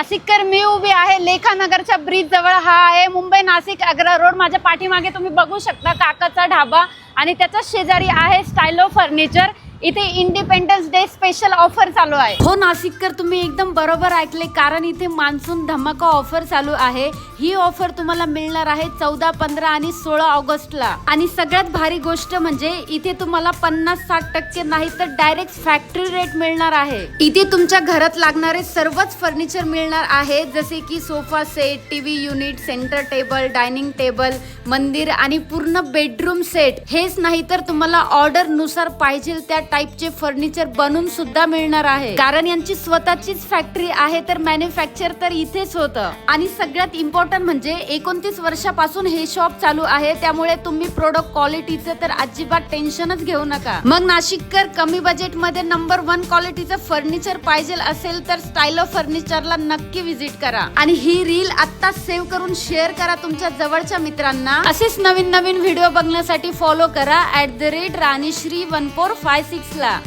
नाशिककर मी उभी आहे लेखानगरच्या ब्रिज जवळ। हा आहे मुंबई नाशिक आग्रा रोड। माझ्या पाठीमागे तुम्ही बघू शकता काकाचा ढाबा आणि त्याच्या शेजारी आहे स्टाइलो फर्निचर। इथे इंडिपेंडन्स डे स्पेशल ऑफर चालू आहे। हो नाशिककर, तुम्ही एकदम बरोबर ऐकले, कारण इथे मान्सून धमाका ऑफर चालू आहे। ही ऑफर तुम्हाला मिळणार आहे 14, 15 आणि 16 ऑगस्टला। आणि सगळ्यात भारी गोष्ट म्हणजे इथे तुम्हाला 50-60% नाही तर डायरेक्ट फॅक्टरी रेट मिळणार आहे। इथे तुमच्या घरात लागणारे सर्वच फर्निचर मिळणार आहे, जसे की sofa set, TV unit, centre table, dining table, मंदिर आणि पूर्ण बेडरूम सेट। हेच नाही तर तुम्हाला ऑर्डर नुसार पाहिजे त्या टाइपचे फर्निचर बनवून सुद्धा मिळणार आहे, कारण यांची स्वतःचीच फॅक्टरी आहे, तर मॅन्युफॅक्चर तर इथेच होतं। आणि सगळ्यात इम्पॉर्टंट म्हणजे 29 वर्षापासून हे शॉप चालू आहे, त्यामुळे तुम्ही प्रोडक्ट क्वालिटीचं तर अजिबात टेन्शनच घेऊ नका। मग नाशिककर, कमी बजेट मध्ये नंबर 1 क्वालिटीचं फर्निचर पाहिजे असेल तर स्टाइलो फर्निचरला नक्की विजिट करा। आणि ही रील आता सेव्ह करून शेअर करा तुमच्या जवळच्या मित्रांना। असेच नवीन नवीन व्हिडिओ बघण्यासाठी फॉलो करा @RaniShree1456 ला।